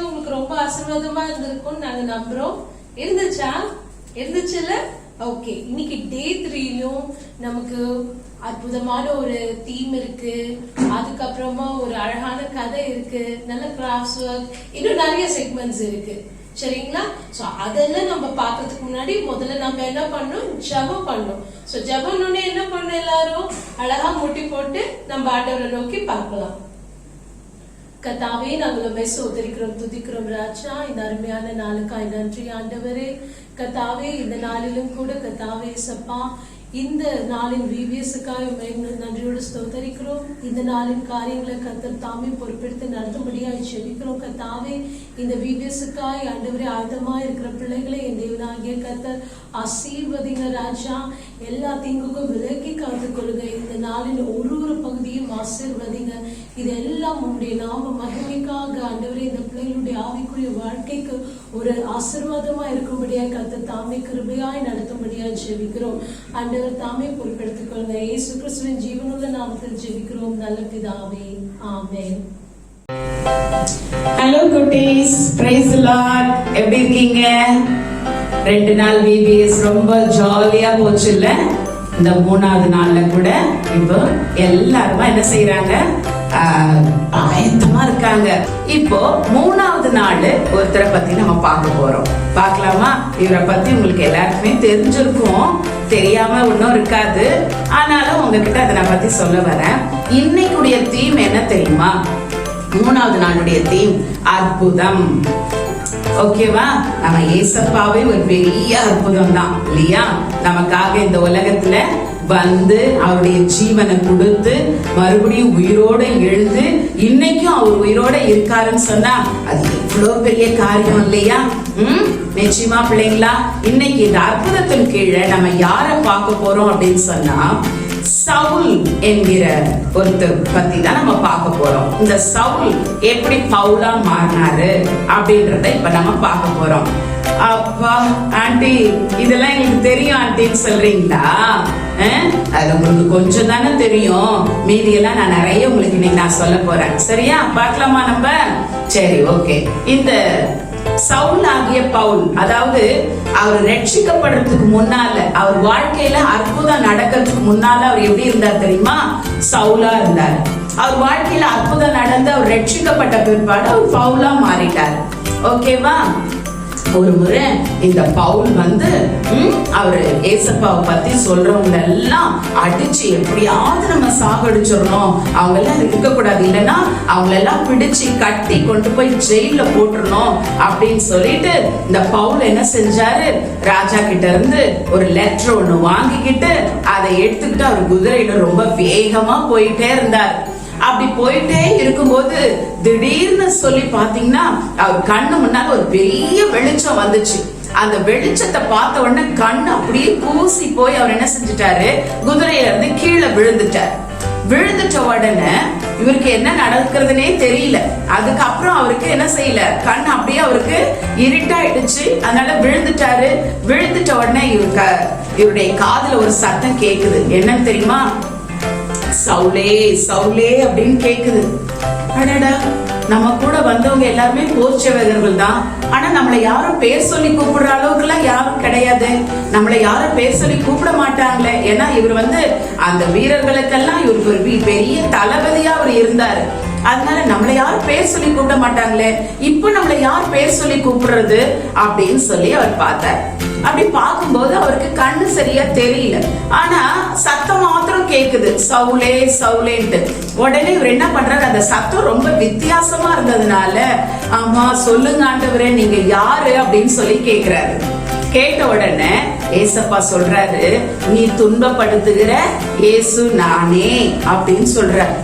உங்களுக்கு ரொம்ப ஆசீர்வாதமா இருந்திருக்கும்னு நாங்க நம்புறோம். இருந்துச்சுல்ல? ஓகே, இன்னைக்கு டே 3லயும் நமக்கு அற்புதமான ஒரு தீம் இருக்கு. அதுக்கப்புறமா ஒரு அழகான கதை இருக்கு, நல்ல கிராஃப்ட்ஸ் ஒர்க், இன்னும் நிறைய செக்மெண்ட்ஸ் இருக்கு. சரிங்களா? சோ அதெல்லாம் நம்ம பாக்குறதுக்கு முன்னாடி முதல்ல நம்ம என்ன பண்ணோம், ஜெபம் பண்ணோம். சோ ஜெபம்னு என்ன பண்ணோம், எல்லாரும் அழகா முட்டி போட்டு நம்ம ஆண்டவரை நோக்கி பார்க்கலாம். கர்த்தாவே, நாங்கள் உம்மை ஸ்தோத்திரிக்கிறோம், துதிக்கிறோம் ராஜா. இந்த அருமையான நாளுக்காய் நன்றி ஆண்டவரே. கர்த்தாவே, இந்த நாளிலும் கூட கர்த்தாவே சப்பா, இந்த நாளின் விபிஎஸ்க்காய் உம்மை நன்றியோடு ஸ்தோத்திரிக்கிறோம். இந்த நாளின் காரியங்களை கர்த்தர் தாமே பொறுப்பெடுத்து நடத்தும்படியாக ஜெபிக்கிறோம். கர்த்தாவே, இந்த விபிஎஸ்க்காய் ஆண்டவரே ஆயுதமா இருக்கிற பிள்ளைகளை என் தேவனாகிய கர்த்தர் ஆசீர்வதிங்க ராஜா. எல்லா தீங்குக்கும் விலக்கி காத்து கொள்ளுங்க. இந்த நாளின் ஒரு பகுதியும் ஆசீர்வதிங்க. இது எல்லாம் உங்களுடைய நாம மகிமைக்காக ஆண்டவரே இந்த பிள்ளைகளுடைய ஆவிக்குரிய வாழ்க்கைக்கு ஒரு ஆசீர்வாதமா இருக்கும்படியாக கர்த்தர் தாமே கிருபையாய் நடத்தும்படியாக ஜெபிக்கிறோம். ஆண்டவர் தாமே பொறுப்பெடுத்துக் கொள்ளுங்க. இயேசு கிறிஸ்துவின் ஜீவனுள்ள நாமத்தில் ஜெபிக்கிறோம் நல்ல பிதாவே, ஆமென். ஹலோ குட்டீஸ், பிரைஸ் தி லார்ட். எப்படி இருக்கீங்க? 2 நாள் விபிஎஸ் ரொம்ப ஜாலியா போச்சு இல்ல? இந்த 3வது நாள்ல கூட இப்போ எல்லாரும் என்ன செய்யறாங்க, ஆயத்தமா இருக்காங்க. இப்போ 3வது நாள் ஒருத்தரை பத்தி நம்ம பார்க்க போறோம். பார்க்கலாமா? இவரை பத்தி உங்களுக்கு எல்லாருக்குமே தெரிஞ்சிருக்கும், தெரியாம ஒன்னும் இருக்காது. ஆனாலும் உங்ககிட்ட அதை நான் பத்தி சொல்ல வரேன். இன்னைக்குடைய தீம் என்ன தெரியுமா? 3வது நாளுடைய தீம் அற்புதம். ஓகேவா? நம்ம ஏசப்பாவே ஒரு பெரிய அற்புதம் தான் இல்லையா? நமக்காக இந்த உலகத்துல வந்து அவருடைய ஜீவனை கொடுத்து மறுபடியும் உயிரோட எழுந்து இன்னைக்கும் அவர் உயிரோட இருக்காருன்னு சொன்னா அது எவ்வளவு பெரிய காரியம் இல்லையா? நிச்சயமா பிள்ளைங்களா, இன்னைக்கு இந்த அற்புதத்தின் கீழே நம்ம யார பார்க்க போறோம் அப்படின்னு சொன்னா, சவுல் என்கிற ஒருத்தர் பத்தி தான் நம்ம பார்க்க போறோம். இந்த சவுல் எப்படி பவுலா மாறினாரு அப்படின்றத இப்ப நம்ம பார்க்க போறோம். அப்பா ஆண்டி, இதெல்லாம் எங்களுக்கு தெரியும் ஆண்டின்னு சொல்றீங்களா? அது உங்களுக்கு கொஞ்சம் தானே தெரியும், மீதி எல்லாம் நான் நிறைய உங்களுக்கு இன்னைக்கு நான் சொல்ல போறேன். சரியா? பார்க்கலாமா நம்ம? சரி, ஓகே. இந்த சவுல் ஆகிய பவுல், அதாவது அவர் ரட்சிக்கப்படுறதுக்கு முன்னால, அவர் வாழ்க்கையில அற்புதம் நடக்கிறதுக்கு முன்னால அவர் எப்படி இருந்தார் தெரியுமா? சவுலா இருந்தார். அவர் வாழ்க்கையில அற்புதம் நடந்து அவர் ரட்சிக்கப்பட்ட பிற்பாடு அவர் பவுலா மாறிட்டார். ஓகேவா? ஒரு முறை இந்த பவுல் வந்து அவரு ஏசப்பாவை பத்தி சொல்றவங்க எல்லாம் அடிச்சு எப்படியாவது நம்ம சாகடிச்சிடணும், அவங்க எல்லாம் இருக்க கூடாது, இல்லைன்னா அவங்க எல்லாம் பிடிச்சு கட்டி கொண்டு போய் ஜெயில போட்டுறணும் அப்படின்னு சொல்லிட்டு இந்த பவுல் என்ன செஞ்சாரு, ராஜா கிட்ட இருந்து ஒரு லெட்டர் ஒண்ணு வாங்கிக்கிட்டு அதை எடுத்துக்கிட்டு அவர் குதிரையில ரொம்ப வேகமா போயிட்டே இருந்தார். அப்படி போயிட்டே இருக்கும்போது திடீர்னு சொல்லி பாத்தீங்கன்னா அவர் கண்ணு முன்னால ஒரு பெரிய வெளிச்சம் வந்துச்சு. அந்த வெளிச்சத்தை பார்த்த உடனே கண்ணு அப்படியே கூசி போய் அவர் என்ன செஞ்சுட்டாரு, குதிரையில இருந்து கீழே விழுந்துட்டார். விழுந்துட்ட உடனே இவருக்கு என்ன நடக்கிறதுனே தெரியல. அதுக்கப்புறம் அவருக்கு என்ன செய்யல, கண் அப்படியே அவருக்கு இருட்டாயிடுச்சு. அதனால விழுந்துட்டாரு. விழுந்துட்ட உடனே இவருடைய காதுல ஒரு சத்தம் கேக்குது. என்னன்னு தெரியுமா? சவுலே சவுலே அப்படின்னு கேக்குது. அடடா, நம்ம கூட வந்தவங்க எல்லாருமே போர்ச்சவர்கள் தான். ஆனா நம்மளை யாரும் பேர் சொல்லி கூப்பிடுற அளவுக்கு எல்லாம் யாரும் கிடையாது. நம்மளை யாரும் பேர் சொல்லி கூப்பிட மாட்டாங்களே. ஏன்னா இவர் வந்து அந்த வீரர்களுக்கெல்லாம் இவருக்கு ஒரு பெரிய தளபதியா அவர் இருந்தாரு. அதனால நம்மளை யாரும் பேர் சொல்லி கூப்பிட மாட்டாங்களே, இப்ப நம்மளை யார் பேர் சொல்லி கூப்பிடுறது அப்படின்னு சொல்லி அவர் பார்த்தார். அப்படி பார்க்கும்போது அவருக்கு கண்ணு சரியா தெரியல, ஆனா சத்தம் மாத்திரம் கேக்குது, சவுலே சவுலேன்ட்டு. உடனே இவர் என்ன பண்றாரு, அந்த சத்தம் ரொம்ப வித்தியாசமா இருந்ததுனால, ஆமா சொல்லுங்க ஆண்டவரே, நீங்க யாரு அப்படின்னு சொல்லி கேக்குறாரு. கேட்ட உடனே ஏசப்பா சொல்றாரு, நீ துன்பப்படுத்துகிற இயேசு நானே அப்படின்னு சொல்றாரு.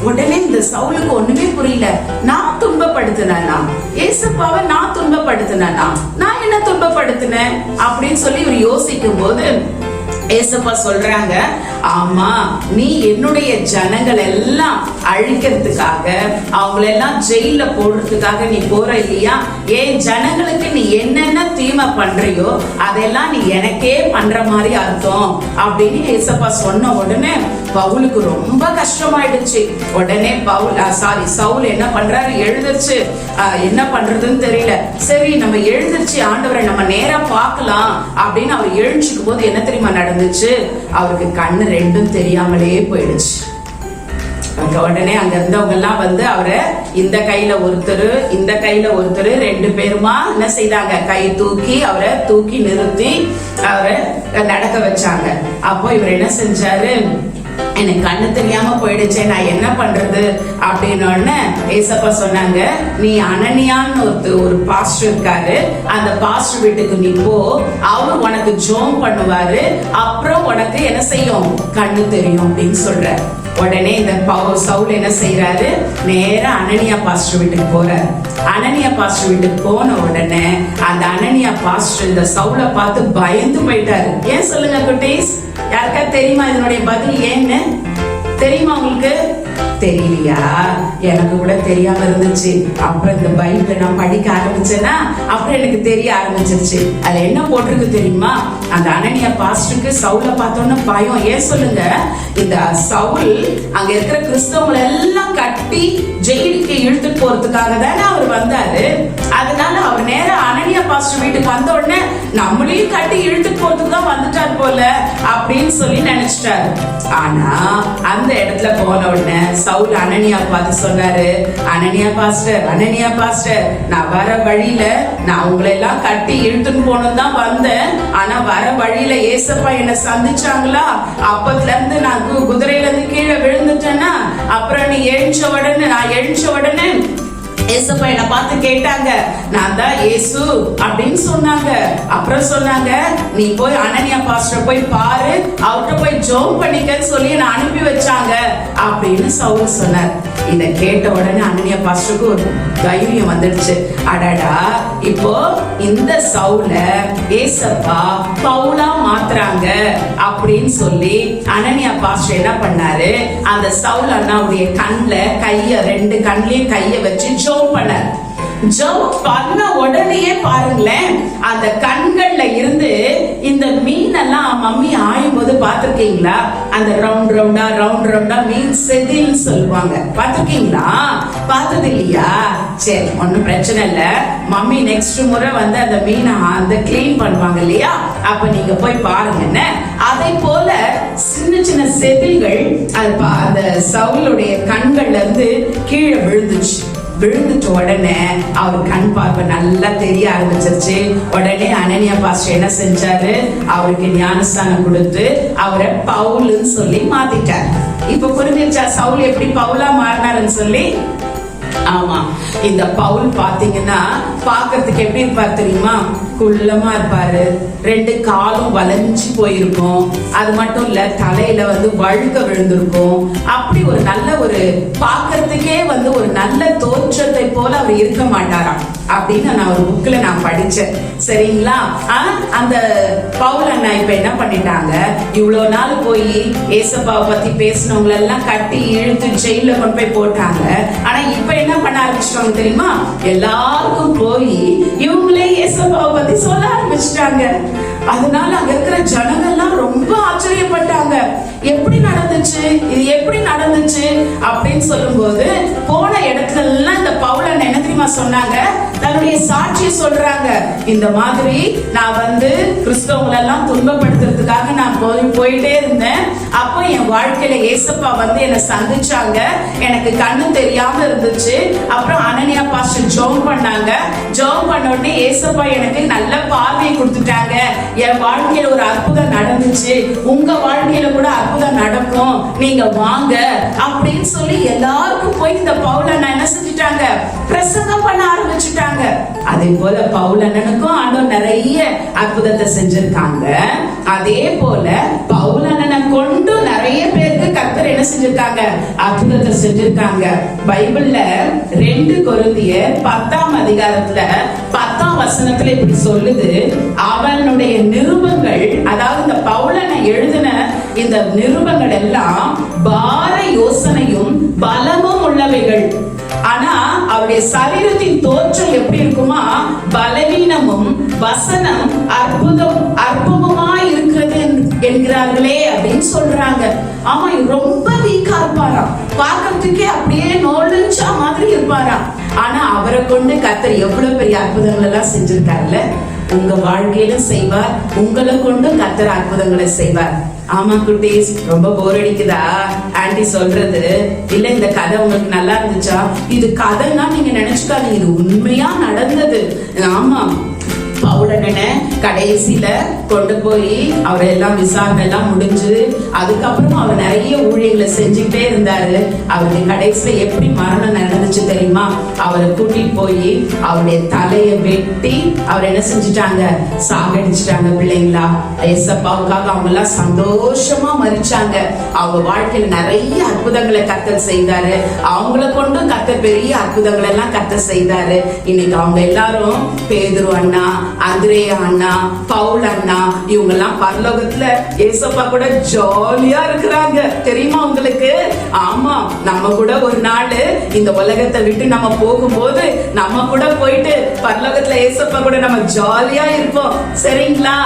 உடனே இந்த சவுலுக்கு ஒண்ணுமே புரியல. நான் துன்பப்படுத்தினா, ஏசப்பாவை நான் துன்பப்படுத்தினா, நான் என்ன துன்பப்படுத்தினேன் அப்படின்னு சொல்லி இவர் யோசிக்கும் போது ஏசப்பா சொல்றாங்க, ஆமா நீ என்னுடைய ஜனங்கள் எல்லாம் அழிக்கிறதுக்காக, அவங்களெல்லாம் ஜெயில போடுறதுக்காக நீ போற இல்லையா? என் ஜனங்களுக்கு நீ என்னென்ன தீமை பண்றியோ அதெல்லாம் நீ எனக்கே பண்ற மாதிரி அர்த்தம் அப்படின்னு ஏசப்பா சொன்ன உடனே பவுலுக்கு ரொம்ப கஷ்டமாயிடுச்சு. உடனே சவுல் என்ன பண்றாரு, எழுந்திருச்சு என்ன பண்றதுன்னு தெரியல. சரி நம்ம எழுந்திருச்சு ஆண்டவரை நம்ம நேரா பார்க்கலாம் அப்படின்னு அவர் எழுஞ்சிக்கும் போது என்ன தெரியுமா நடந்துச்சு? அவருக்கு கண்ணு ரெண்டும் தெரியாமலே போயிடுச்சு. உடனே அங்க இருந்தவங்க எல்லாம் வந்து அவரை இந்த கையில ஒருத்தர் இந்த கையில ஒருத்தர் 2 பேருமா என்ன செய்தாங்க, கை தூக்கி அவரை தூக்கி நிறுத்தி அவரை நடக்க வச்சாங்க. அப்போ இவர் என்ன செஞ்சாரு, எனக்கு கண்ணு தெரியாம போயிடுச்சு, நான் என்ன பண்றது அப்படின்னு ஏசப்பா சொன்னாங்க, நீ அனனியான்னு ஒரு பாஸ்டர் இருக்காரு, அந்த பாஸ்டர் வீட்டுக்கு நீ போ, அவர் உனக்கு ஜோம் பண்ணுவாரு, அப்புறம் உனக்கு என்ன செய்யும், கண்ணு தெரியும் அப்படின்னு சொல்ற. உடனே இந்த சவுல் என்ன செய்யறாரு, நேரா அனனியா பாஸ்டர் வீட்டுக்கு போறாரு. அனனியா பாஸ்டர் வீட்டுக்கு போன உடனே அந்த அனனியா பாஸ்டர் இந்த சவுலை பார்த்து பயந்து போயிட்டாரு. ஏன் சொல்லுங்க குட்டீஸ், யாருக்கா தெரியுமா இதனுடைய பதில் ஏன்னு? தெரியுமா உங்களுக்கு? தெரியலையா? எனக்கு கூட தெரியாம இருந்துச்சு. அப்புறம் இந்த பைபிளை நான் படிக்க ஆரம்பிச்சேன்னா அப்புறம் எனக்கு தெரிய ஆரம்பிச்சிருச்சு. அதுல என்ன போட்டிருக்கு தெரியுமா? அந்த அனனியா பாஸ்டருக்கு சவுலை பார்த்தோன்னு பயம். ஏன் சொல்லுங்க, இந்த சவுல் அங்க இருக்கிற கிறிஸ்தவங்களை எல்லாம் கட்டி ஜெயிலுக்கு இழுத்துட்டு போறதுக்காக தானே அவர் வந்தாரு. அதனால அவர் நேரம் அனனியா பாஸ்டர் வீட்டுக்கு வந்த உடனே நம்மளையும் கட்டி இழுத்துட்டு போறதுக்கு தான் வந்துட்டார் போல அப்படின்னு சொல்லி நினைச்சிட்டாரு. ஆனா அந்த இடத்துல போன உடனே சவுல் அனனியா பார்த்து சொன்னாரு, அனனியா பாஸ்டர் நான் வர வழியில நான் உங்களை எல்லாம் கட்டி இழுத்துன்னு போனது தான் வந்தேன். ஆனா வர வழியில ஏசப்பா என்ன சந்திச்சாங்களா, அப்பத்துல இருந்து நான் குதிரையில இருந்து கீழே விழுந்துட்டேன்னா, அப்புறம் நீ நான் எழுந்த உடனே ஏசப்பா என்ன பார்த்து கேட்டாங்க, நான் தான் இயேசு அப்படின்னு சொன்னாங்க. அப்புறம் சொன்னாங்க, நீ போய் அனனியா பாஸ்டர் போய் பாரு, அவர்கிட்ட போய் ஜோம் பண்ணிக்கன்னு சொல்லி நான் அனுப்பி வச்சாங்க அப்படின்னு சவுல் சொன்னார். இத கேட்ட உடனே அனனியா பாஸ்டருக்கு ஒரு தைரியம் வந்துடுச்சு. அடடா, இப்போ இந்த சவுல ஏசப்பா பவுலா மாத்துறாங்க அப்படின்னு சொல்லி அனனியா பாஸ்டர் என்ன பண்ணாரு, அந்த சவுல் அண்ணாவுடைய கண்ணுல கைய 2 கண்ணிலையும் கைய வச்சு ஜோம் பண்ண உடனே பாருங்களேன், அந்த கண்கள்ல இருந்து இந்த மீன் எல்லாம் மம்மி ஆயும் போது பாத்திருக்கீங்களா, அந்த ரவுண்ட் ரவுண்டா மீன் செதில் சொல்லுவாங்க, பாத்திருக்கீங்களா? பார்த்தது இல்லையா? சரி, ஒன்னும் பிரச்சனை இல்ல. மம்மி நெக்ஸ்ட் முறை வந்து அந்த மீனை அந்த கிளீன் பண்ணுவாங்க இல்லையா, அப்ப நீங்க போய் பாருங்க. அதை போல சின்ன சின்ன செதில்கள் அந்த சவுலுடைய கண்கள்ல இருந்து கீழே விழுந்துட்ட உடனே அவர் கண் பார்வை நல்லா தெரிய ஆரம்பிச்சிருச்சு. உடனே அனனியா பாஸ்டர் என்ன செஞ்சாரு, அவருக்கு ஞானஸ்தானம் கொடுத்து அவரை பவுலுன்னு சொல்லி மாத்திட்டார். இப்ப புரிஞ்சிருச்சா சவுல் எப்படி பவுலா மாறினாருன்னு சொல்லி? ஆமா, இந்த பவுல் பாத்தீங்கன்னா பாக்கிறதுக்கு எப்படி இருப்பார் தெரியுமா? குள்ளமா இருப்பாரு, 2 காலும் வளைஞ்சு போயிருக்கும். அது மட்டும் இல்ல, தலையில வந்து வழுக்க விழுந்திருக்கும். அப்படி ஒரு நல்ல ஒரு பாக்கிறதுக்கே வந்து ஒரு நல்ல தோற்றத்தை போல அவர் இருக்க மாட்டாராம் அப்படின்னு நான் ஒரு புக்ல நான் படிச்சேன். சரிங்களா? அந்த பவுல் அண்ணா இப்ப என்ன பண்ணிட்டாங்க, இவ்வளவு நாள் போய் ஏசப்பாவை பத்தி பேசினவங்க எல்லாம் கட்டி இழுத்து ஜெயில கொண்டு போய் போட்டாங்க. ஆனா இப்ப என்ன பண்ண ஆரம்பிச்சிட்டாங்க தெரியுமா? எல்லாருக்கும் போய் இவங்களே ஏசப்பாவை பத்தி சொல்ல ஆரம்பிச்சிட்டாங்க. அதனால அங்க இருக்கிற ஜனங்கள்லாம் ரொம்ப ஆச்சரியப்பட்டாங்க. எப்படி நடந்துச்சு, இது எப்படி நடந்துச்சு அப்படின்னு சொல்லும் போது போன இடத்துல எல்லாம் இந்த பவுலன் என்ன தெரியுமா சொன்னாங்க, தன்னுடைய சாட்சியை சொல்றாங்க. இந்த மாதிரி நான் வந்து கிறிஸ்தவங்களை எல்லாம் துன்பப்படுத்துறதுக்காக நான் போயிட்டே இருந்தேன். அப்போ என் வாழ்க்கையில ஏசப்பா வந்து என்னை சந்திச்சாங்க. எனக்கு கண்ணு தெரியாம இருந்துச்சு. அப்புறம் அனனியா பாஸ்டர் ஜோம் பண்ணாங்க. ஜோம் பண்ண உடனே ஏசப்பா எனக்கு நல்ல பார்வையை கொடுத்துட்டாங்க. என் வாழ்க்கையில ஒரு அற்புதம் நடந்துச்சு. உங்க வாழ்க்கையில கூட அற்புதம் நடக்கும், நீங்க வாங்க அப்படின்னு சொல்லி எல்லாருக்கும் போய் இந்த பவுலன் என்ன செஞ்சுட்டாங்க, பிரசங்கம் பண்ண ஆரம்பிச்சுட்டாங்க. அதே போல பவுலனுக்கும் ஆண்டவர் நிறைய அற்புதத்தை செஞ்சிருக்காங்க. அதே போல பவுலனை கொண்டு நிறைய பேருக்கு கர்த்தர் என்ன செஞ்சிருக்காங்க, அற்புதத்தை செஞ்சிருக்காங்க. பைபிள்ல 2 கொரிந்தியர் 10ஆம் அதிகாரத்துல 10ஆம் வசனத்துல இப்படி சொல்லுது, அவனுடைய நிருபங்கள், அதாவது இந்த பவுலனை எழுதின இந்த நிருபங்கள் எல்லாம் பார யோசனையும் பலமும் உள்ளவைகள். ஆனா அவருடைய சரீரத்தின் தோற்றம் எப்படி இருக்குமா, பலவீனமும் வசனம் அற்புதமா இருக்கிறது என்கிறார்களே அப்படின்னு சொல்றாங்க. ஆமா, ரொம்ப வீக்கா இருப்பாராம், பார்க்கறதுக்கே அப்படியே நோலஞ்சா மாதிரி இருப்பாராம். ஆனா அவரை கொண்டு கர்த்தர் எவ்வளவு பெரிய அற்புதங்கள் எல்லாம் செஞ்சிருக்காருல்ல. உங்க வாழ்க்கையிலும் செய்வார், உங்களை கொண்டு கர்த்தர் அற்புதங்களை செய்வார். ஆமா குட்டீஸ், ரொம்ப போர் அடிக்குதா ஆன்டி சொல்றது? இல்ல இந்த கதை உங்களுக்கு நல்லா இருந்துச்சா? இது கதைன்னா நீங்க நினைச்சுக்காதீங்க, இது உண்மையா நடந்தது. ஆமா, பவுலனை கடைசியில கொண்டு போய் அவர் எல்லாம் விசாரணை எல்லாம் முடிஞ்சு அதுக்கப்புறம் அவர் நிறைய ஊழியர்களை செஞ்சுக்கிட்டே இருந்தாரு. அவருடைய கடைசியில எப்படி மரணம் நடந்துச்சு தெரியுமா? அவரை கூட்டிட்டு போய் அவருடைய தலையை வெட்டி அவர் என்ன செஞ்சுட்டாங்க, சாகடிச்சுட்டாங்க. பிள்ளைங்களா, ஏசப்பாவுக்காக அவங்க எல்லாம் சந்தோஷமா மரிச்சாங்க. அவங்க வாழ்க்கையில நிறைய அற்புதங்களை கர்த்தர் செய்தாரு. அவங்கள கொண்டு கர்த்தர் பெரிய அற்புதங்களை எல்லாம் கர்த்தர் செய்தாரு. இன்னைக்கு அவங்க எல்லாரும் பேதுரு அண்ணா, அந்திரேயா அண்ணா, பவுல் அண்ணா, இவங்க எல்லாம் பரலோகத்துல ஏசப்பா கூட ஜாலியா இருக்கிறாங்க. தெரியுமா உங்களுக்கு? ஆமா, நம்ம கூட ஒரு நாள் இந்த உலகத்தை விட்டு நம்ம போகும்போது நம்ம கூட போயிட்டு பரலோகத்துல ஏசப்பா கூட நம்ம ஜாலியா இருப்போம். சரிங்களா?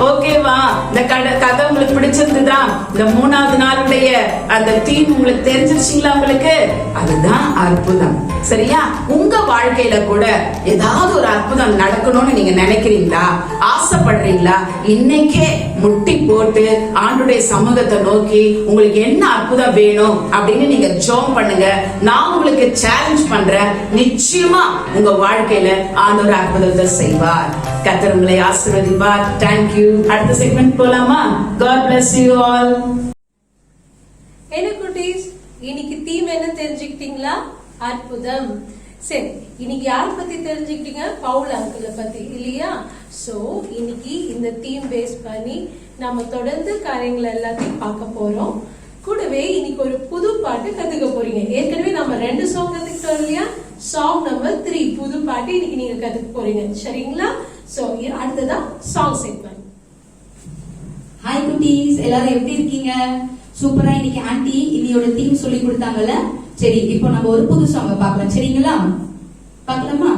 ஓகேவா? இந்த கதை உங்களுக்கு பிடிச்சிருந்ததா? இந்த 3வது நாளுடைய அந்த தீம் உங்களுக்கு தெரிஞ்சிருச்சுங்களா? உங்களுக்கு அதுதான் அற்புதம். சரியா? உங்க வாழ்க்கையில கூட ஏதாவது ஒரு அற்புதம் நடக்கணும்னு நீங்க நினைக்கிறீங்களா, ஆசைப்படுறீங்களா? இன்னைக்கே முட்டி போட்டு ஆண்டுடைய சமூகத்தை நோக்கி உங்களுக்கு என்ன அற்புதம் வேணும் அப்படின்னு நீங்க ஜெபம் பண்ணுங்க. நான் உங்களுக்கு சேலஞ்ச் பண்றேன், நிச்சயமா உங்க வாழ்க்கையில ஆண்டவர் அற்புதத்தை செய்வார். கர்த்தர் உங்களை ஆசீர்வதிப்பார். Thank you. அடுத்த செக்மெண்ட் போலாமா? God bless you all. என்ன குட்டீஸ், இன்னைக்கு தீம் என்ன தெரிஞ்சுக்கிட்டீங்களா? அற்புதம். சரி, இன்னைக்கு யார் பத்தி தெரிஞ்சுக்கிட்டீங்க? பவுல் அங்கிளை பத்தி, இல்லையா? சோ இன்னைக்கு இந்த தீம் பேஸ் பண்ணி நம்ம தொடர்ந்து காரியங்கள் எல்லாத்தையும் பார்க்க போறோம். கூடவே இன்னைக்கு ஒரு புது பாட்டு கத்துக்க போறீங்க. ஏற்கனவே நம்ம 2 சாங் கத்துக்கிட்டோம் இல்லையா? சாங் நம்பர் 3 புது பாட்டு இன்னைக்கு நீங்க கத்துக்க போறீங்க. சரிங்களா? சோ அடுத்ததா சாங் செக்மெண்ட். ஹாய் குட்டீஸ், எல்லாரும் எப்படி இருக்கீங்க? சூப்பரா. இன்னைக்கு ஆன்டி இன்னையோட தீம் சொல்லி கொடுத்தாங்கல்ல. சரி, இப்போ நம்ம ஒரு புது சாங்க பார்க்கலாம். சரிங்களா? பார்க்கலாமா?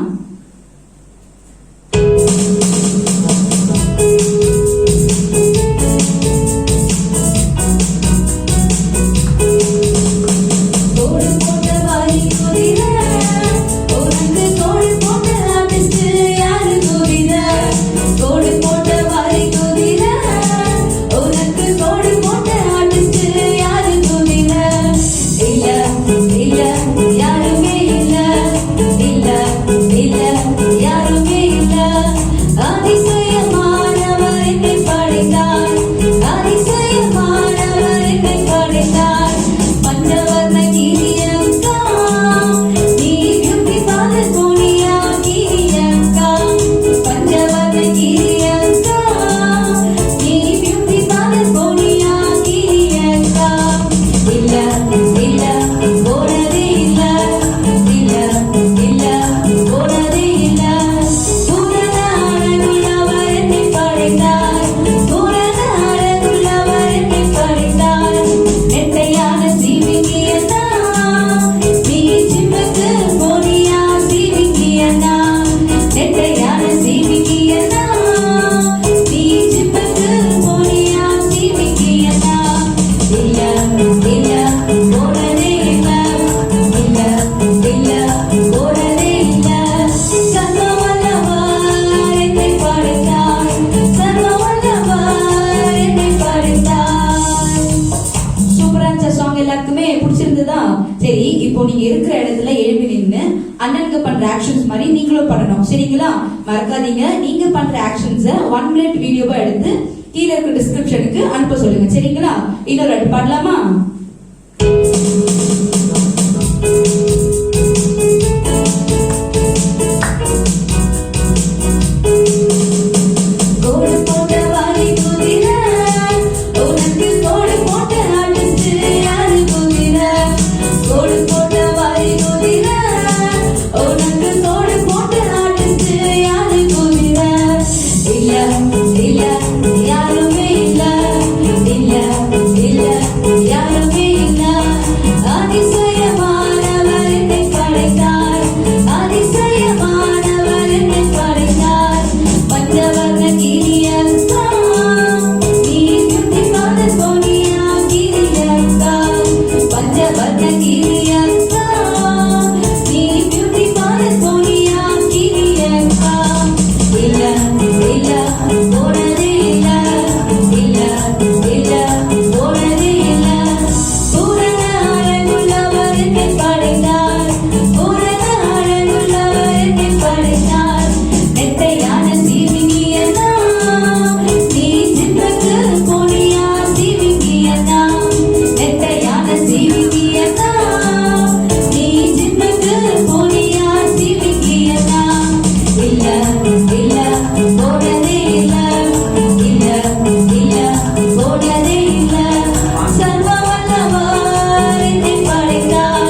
அண்ணனுக்கு பண்ற ஆக்ஷன்ஸ் மாதிரி நீங்களும் பண்ணணும். சரிங்களா? மறக்காதீங்க, நீங்க பண்ற ஆக்ஷன்ஸை 1 மினிட் வீடியோவா எடுத்து கீழே இருக்க டிஸ்கிரிப்ஷனுக்கு அனுப்ப சொல்லுங்க. சரிங்களா? இன்னொரு வாட்டி பாடலாமா? Thank you. இல்ல இல்ல போனதே இல்ல இல்ல இல்ல போனதே இல்ல சர்வ வல்லவர் என்னை படைத்தார்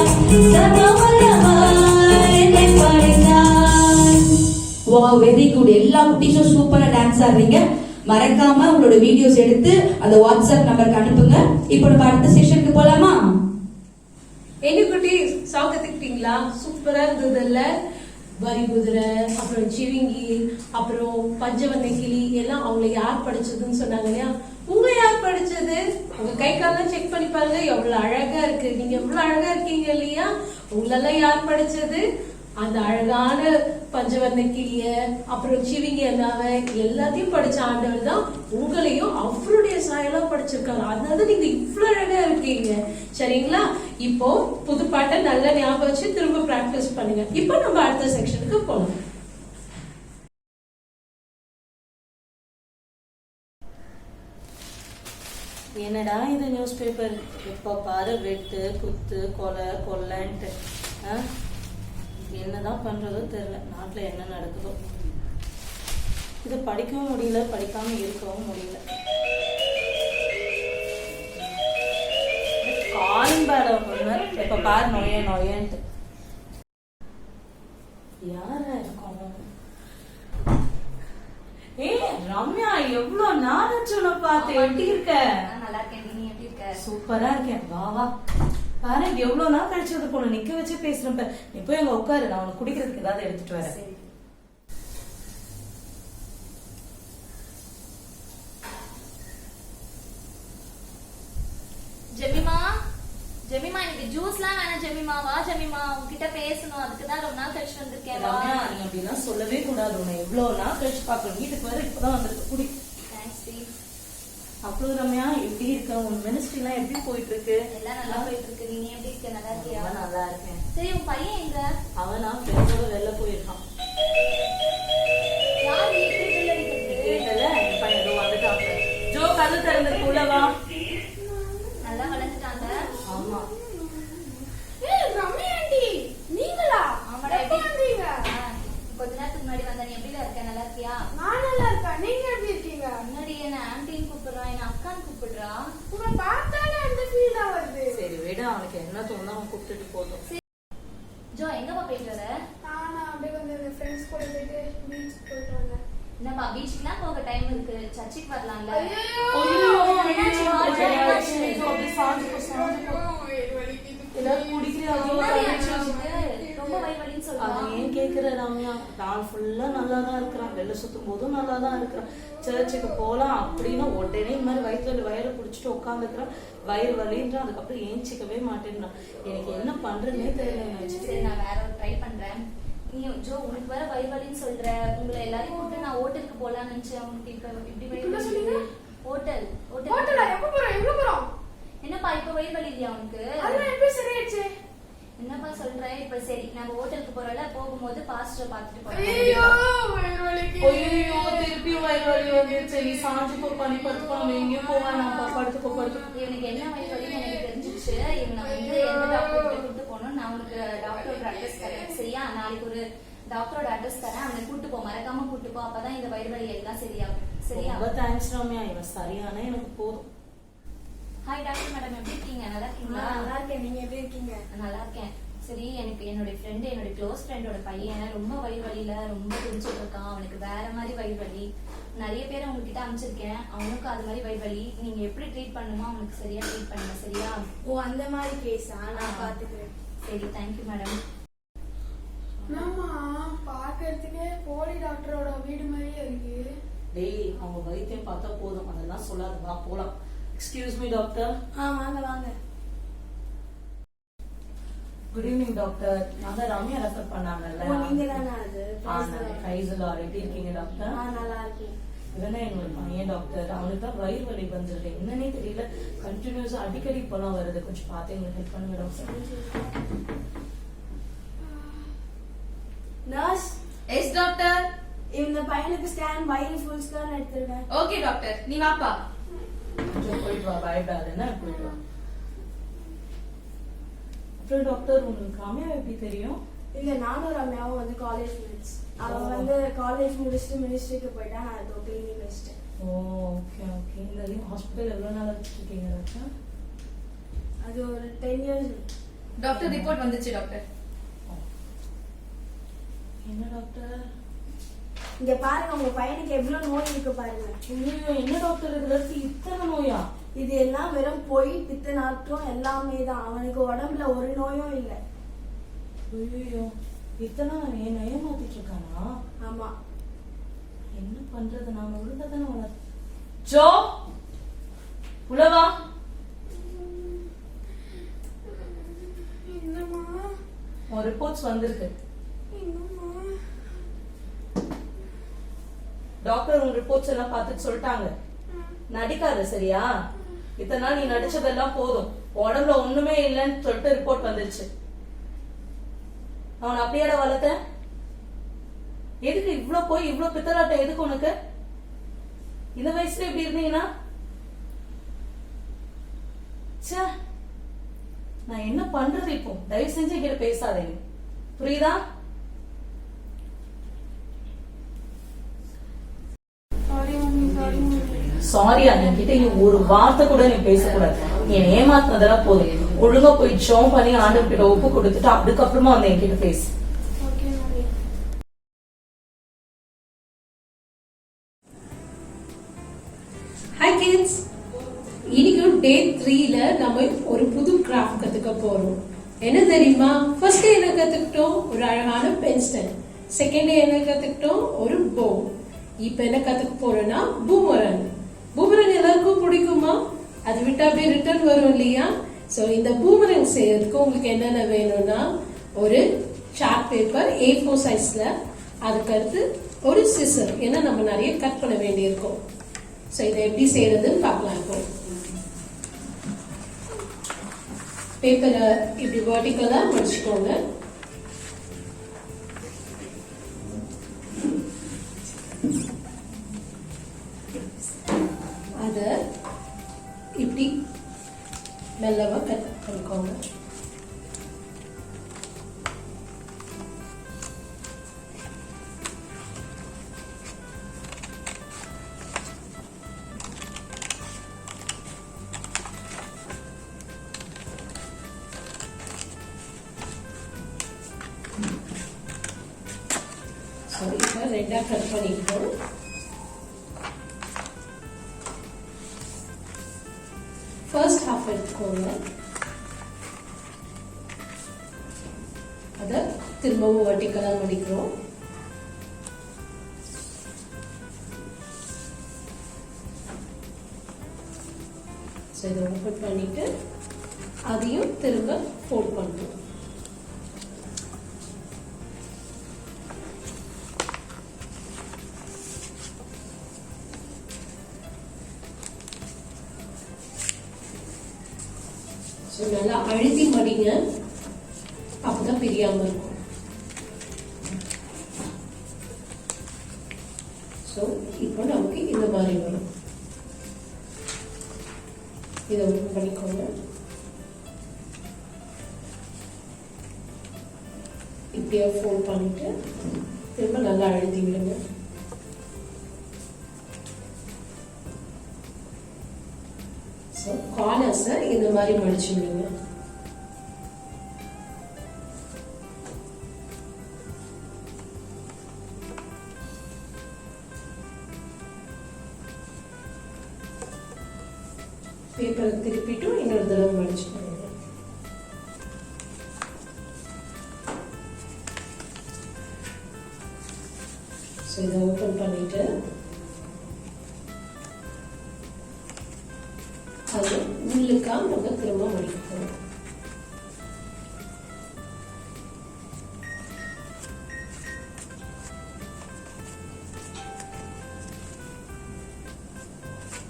சர்வ வல்லவர் என்னை படைத்தார். Wow, very good. எல்லா குட்டீஸும் சூப்பரா டான்ஸ் ஆடுறீங்க. மறக்காம உங்களோட வீடியோஸ் எடுத்து அந்த வாட்ஸ்அப் நம்பருக்கு அனுப்புங்க. இப்போ நம்ம அடுத்த செஷனுக்கு போலாமா? என்ன குட்டி சாங் கத்துக்கிட்டீங்களா? சூப்பரா இருந்ததுல்ல? வரி குதிரை, அப்புறம் சிவிங்கி, அப்புறம் பஞ்சவர்ண கிளி எல்லாம் அவங்களை யார் படிச்சதுன்னு சொன்னாங்க இல்லையா? உங்களை யார் படிச்சது? உங்க கை காலெல்லாம் செக் பண்ணி பாருங்க, எவ்வளவு அழகா இருக்கு. நீங்க எவ்வளவு அழகா இருக்கீங்க இல்லையா? உங்களெல்லாம் யார் படிச்சது? அந்த அழகான பஞ்சவர்ண கிளிய, அப்புறம் சிவிங்கி அண்ணாவை எல்லாத்தையும் படிச்ச ஆண்டவர் தான் உங்களையும் அவருடைய சாயலா படிச்சிருக்காங்க. அதனால நீங்க இவ்வளவு அழகா இருக்கீங்க. சரிங்களா? இப்போ புது பாட்டை நல்லா ஞாபகம் வச்சு திரும்ப பிராக்டிஸ் பண்ணுங்க. இப்போ நம்ம அடுத்த செக்ஷனுக்கு போகலாம். என்னடா இது நியூஸ் பேப்பர், எப்ப பாரு வெட்டு குத்து கொலை கொள்ளைன்ட்டு. என்னதான் பண்றதோ தெரியல, நாட்டுல என்ன நடக்குதோ. இது படிக்கவும் முடியல, படிக்காம இருக்கவும் முடியல. காலிங் பேட ஒண்ணு எப்ப பாரு நோய நோயன்ட்டு. யாரா இருக்கும்? ரம்யா, எவ்வளவு நாளாச்சு உன்னை பார்த்து. எப்படி இருக்க? நல்லா இருக்கேன். நீ எப்படி இருக்க? சூப்பரா இருக்கேன். வா வா பாரு, எவ்வளவு நாள் கழிச்சது போல நிக்க வச்சு பேசுறப்ப. நீ போய் அங்க உட்காரு, நான் உனக்கு குடிக்கிறதுக்கு ஏதாவது எடுத்துட்டு வரேன். ஜெமிமா, ஜெமிமா, எனக்கு ஜூஸ்லாம் வேணாம் ஜெமிமா. வா ஜெமிமா, உன்கிட்ட பேசணும். அதுக்குதான் ரொம்ப நாள் கழிச்சு வந்திருக்கேன். வா. நீ அப்படிலாம் சொல்லவே கூடாது. உன்னை எவ்வளவு நாள் கழிச்சு பாக்குறோம். வீட்டுக்கு வர இப்பதான் வந்திருக்கு. குடி. தேங்க்ஸ். அப்புறம் ரம்யா, எப்படி இருக்க? உன் மினிஸ்ட்ரி எல்லாம் எப்படி போயிட்டு இருக்கு? எல்லாம் நல்லா போயிட்டு இருக்கு. நீ எப்படி இருக்க? நல்லா இருக்கியா? நல்லா இருக்கேன். சரி, உன் பையன் எங்க? அவனா ஃப்ரெண்டோட வெளில போயிருக்கான். யார் வீட்டுல இருக்கிறது? கேட்டல, என் பையன் ஏதோ வந்துட்டான். ஜோ, கதவு திறந்திருக்கு, உள்ள வா. நல்லா வளர்ந்துட்டாங்க. ஆமா. ரம்யா ஆண்டி, நீங்களா? ஆமாடா. எப்படி வந்தீங்க? கொஞ்ச நேரத்துக்கு முன்னாடி வந்தேன். நீ எப்படி இருக்க? நல்லா இருக்கியா? நான் நல்லா இருக்கேன். நீங்க எப்படி இருக்கீங்க? முன்னாடி என்ன ஆண்டின்னு கூப்பிடுறா, என்ன அக்கான்னு கூப்பிடுறா. உங்களை பார்த்தாலே அந்த ஃபீல் தான் வருது. சரி விட, அவனுக்கு என்ன தோணுதோ அவன் கூப்பிட்டுட்டு போதும். ஜோ, எங்கப்பா போயிட்டு வர? நானும் அப்படியே கொஞ்சம் ஃப்ரெண்ட்ஸ் கூட போயிட்டு பீச் போயிட்டு வந்தேன். என்னப்பா பீச்சுக்குலாம் போக டைம் இருக்கு, சர்ச்சுக்கு வரலாம்ல? என்னாச்சு? ரொம்ப வயிறு சொல்லுவாங்க. அது ஏன் கேக்குற ரம்யா? நாள் ஃபுல்லா நல்லாதான் இருக்கிறான், வெளில சுத்தும் போதும் நல்லாதான் இருக்கிறான். சர்ச்சுக்கு போலாம் அப்படின்னா உடனே இந்த மாதிரி வயிற்றுல வயிறு புடிச்சிட்டு உட்காந்துக்கிறான். வயிறு வலின்றான், அதுக்கப்புறம் ஏஞ்சிக்கவே மாட்டேன்றான். எனக்கு என்ன பண்றதுன்னே தெரியல. சரி, நான் வேற ஒரு ட்ரை பண்றேன். நீ ஜோ, உனக்கு வேற வயிறு வலின்னு சொல்ற. உங்களை எல்லாரையும் கூப்பிட்டு நான் ஹோட்டலுக்கு போலான்னு நினைச்சேன். உங்களுக்கு இப்ப இப்படி வயிறு சொன்னீங்க? ஹோட்டல் ஹோட்டலா? எப்ப போறோம்? எவ்வளவு போறோம்? என்னப்பா இப்ப வயிறு வலி இல்லையா உனக்கு? அதெல்லாம் எப்படி சரியாச்சு? என்னப்பா சொல்ற? இப்ப சரி, நம்ம ஹோட்டலுக்கு போறோம்ல, போகும்போது பாஸ்டர் பாத்துட்டு ஐயோ, போறோம். வயிறு வலிக்கு. ஐயோ, திருப்பியும் வயிறு வலி வந்துருச்சு. நீ சாஞ்சுக்கோ, பண்ணி படுத்துக்கோ, எங்கேயும் போவா. நான் படுத்துக்கோ. இவனுக்கு என்ன வயிறு வலின்னு எனக்கு தெரிஞ்சிருச்சு. இவனை வந்து எந்த டாக்டர் கிட்ட கூட்டு போகணும், நான் உனக்கு டாக்டரோட அட்ரஸ் தரேன். சரியா? நாளைக்கு ஒரு டாக்டரோட அட்ரஸ் தரேன், அவனை கூட்டு போ. மறக்காம கூட்டு போ. அப்பதான் இந்த வயிறு வலி எல்லாம் சரியாகும். சரியா? ரொம்ப தேங்க்ஸ் ரம்யா, இவன் சரியான எனக்கு போதும். ஹாய் டாக்டர் மேடம், எப்படி இருக்கீங்க? நல்லா இருக்கீங்களா? நல்லா இருக்கேன். நீங்க எப்படி இருக்கீங்க? நல்லா இருக்கேன். சரி, எனக்கு என்னோட ஃப்ரெண்டு, என்னோட க்ளோஸ் ஃப்ரெண்டோட பையன் ரொம்ப வயிறு வலியில ரொம்ப துடிச்சிட்டு இருக்கான். அவனுக்கு வேற மாதிரி வயிறு வலி. நிறைய பேர் உங்ககிட்ட அனுப்பிச்சிருக்கேன். அவனுக்கு அது மாதிரி வயிறு வலி. நீங்க எப்படி ட்ரீட் பண்ணுமோ அவனுக்கு சரியா ட்ரீட் பண்ணுங்க. சரியா? ஓ, அந்த மாதிரி கேஸா? நான் பாத்துக்கிறேன். சரி, தேங்க்யூ மேடம். ஆமா, பாக்குறதுக்கே போலி டாக்டரோட வீடு மாதிரியே இருக்கு. டேய், அவங்க வைத்தியம் பார்த்தா போதும், அதெல்லாம் சொல்லாது. வா போலாம். Excuse me doctor. வாங்க வாங்க. Good evening doctor. நான் தான் ரம்யா ரெஃபர் பண்ணாங்கல்ல. நீங்க தானே அது? ஃபைசல். எப்படி இருக்கீங்க டாக்டர்? நல்லா இருக்கேன். இவனே என்னோட பையன் டாக்டர். அவனுக்கு தான் வயிறு வலி வந்துருக்கு. என்னன்னே தெரியல, கண்டினியூஸா அடிக்கடி இப்பெல்லாம் வருது. கொஞ்சம் பார்த்து எங்களுக்கு ஹெல்ப் பண்ணுங்க டாக்டர். நர்ஸ். Yes doctor. இந்த பையனுக்கு ஸ்கேன் வயிறு ஃபுல் ஸ்கேன் எடுத்துருக்கேன். ஓகே டாக்டர், நீ வாப்பா. கொஞ்சம் போயிட்டு வா, பயப்படாதுன்னா போயிட்டு வா. அப்புறம் டாக்டர், உங்களுக்கு ரம்யா எப்படி தெரியும்? இல்ல நானும் ரம்யாவும் வந்து காலேஜ் ஃப்ரெண்ட்ஸ். அவன் வந்து காலேஜ் முடிச்சுட்டு மினிஸ்ட்ரிக்கு போயிட்டான். நான் அதோ கிளீனிங் வச்சிட்டேன். Okay okay. இந்த ஹாஸ்பிட்டல் எவ்வளவு நாள் வச்சிருக்கீங்க டாக்டர்? அது ஒரு 10 years. டாக்டர் ரிப்போர்ட் வந்துச்சு டாக்டர். என்ன டாக்டர்? இங்க பாருங்க உங்க பையனுக்கு எவ்வளவு நோய் இருக்கு பாருங்க. ஐயோ, என்ன டாக்டர் இதுல இருக்கு இத்தனை நோயா? இது எல்லாம் வெறும் பொய் பித்தநாற்றம் எல்லாமே தான். அவனுக்கு உடம்புல ஒரு நோயும் இல்லை. ஐயோ, இத்தனை என்ன ஏமாத்திட்டு இருக்கானா? ஆமா. என்ன பண்றது? நாம ஒழுங்கதானே வளர். ஜோ உலவா. என்னம்மா? ஒரு ரிப்போர்ட்ஸ் வந்திருக்கு. என்னம்மா? டாக்டர் உங்க ரிப்போர்ட்ஸ் எல்லாம் பார்த்துட்டு சொல்லிட்டாங்க. நடிக்காத சரியா? இத்தனை நாள் நீ நடிச்சதெல்லாம் போதும். உடம்புல ஒண்ணுமே இல்லைன்னு சொல்லிட்டு ரிப்போர்ட் வந்துருச்சு. அவன் அப்படியேட வளர்த்த? எதுக்கு இவ்ளோ போய் இவ்ளோ பித்தலாட்டம்? எதுக்கு உனக்கு? இந்த வயசுல இப்படி இருந்தீங்கன்னா ச்சே, நான் என்ன பண்றது இப்போ? தயவு செஞ்சு என்கிட்ட பேசாதீங்க, புரியுதா? சாரியா, நீ கிட்ட நீ ஒரு வார்த்தை கூட நீ பேசக்கூடாது. நீ ஏமாத்தினதெல்லாம் போதும். ஒழுங்கா போய் ஜோம் பண்ணி ஆண்டவர் கிட்ட ஒப்பு கொடுத்துட்டு அதுக்கப்புறமா வந்து என்கிட்ட பேசு. ஹாய் கிட்ஸ், இன்னைக்கு டே 3ல நம்ம ஒரு புது கிராஃப்ட் கத்துக்க போறோம். என்ன தெரியுமா? ஃபர்ஸ்ட் டே என்ன கத்துக்கிட்டோம்? ஒரு அழகான பென்ஸ்டன். செகண்ட் டே என்ன கத்துக்கிட்டோம்? ஒரு போ. இப்ப என்ன கத்துக்க போறோம்னா பூமரங். பூமரங் எல்லாருக்கும் பிடிக்குமா? அது விட்டா அப்படியே ரிட்டர்ன் வரும் இல்லையா? சோ இந்த பூமரங் செய்யறதுக்கு உங்களுக்கு என்னென்ன வேணும்னா ஒரு சார்ட் பேப்பர் A4 சைஸ்ல, அதுக்கடுத்து ஒரு சிசர், ஏன்னா நம்ம நிறைய கட் பண்ண வேண்டியிருக்கும். சோ இதை எப்படி செய்யறதுன்னு பார்க்கலாம். இப்போ பேப்பரை இப்படி வெர்டிகலா மடிச்சுக்கோங்க. அத இப்படி மெல்லவா கட் பண்ணிக்கோங்க. இப்ப ரெண்டா கட் பண்ணிக்கணும். ஃபர்ஸ்ட் ஹாஃப் எடுத்துக்கோங்க. அத திரும்பவும் வெர்டிகலா மடிக்கிறோம். இதை ஓபன் பண்ணிட்டு அதையும் திரும்ப ஃபோல்ட் பண்ணுறோம். நல்லா அழுத்தி மடிங்க, அப்பதான் பிரியாம இருக்கும். சோ இப்போ நமக்கு இந்த மாதிரி வரும். இதை ஓபன் பண்ணிக்கோங்க. இப்படியே ஃபோல்ட் பண்ணிட்டு திரும்ப நல்லா அழுத்தி விடுங்க. கார்னர்ஸை இந்த மாதிரி மடிச்சு விடுங்க. பேப்பரை திருப்பிட்டு இன்னொரு தடவை மடிச்சு விடுங்க. இதை ஓபன் பண்ணிட்டு அது உள்ளுக்கா நம்ம திரும்ப மடிக்கணும்.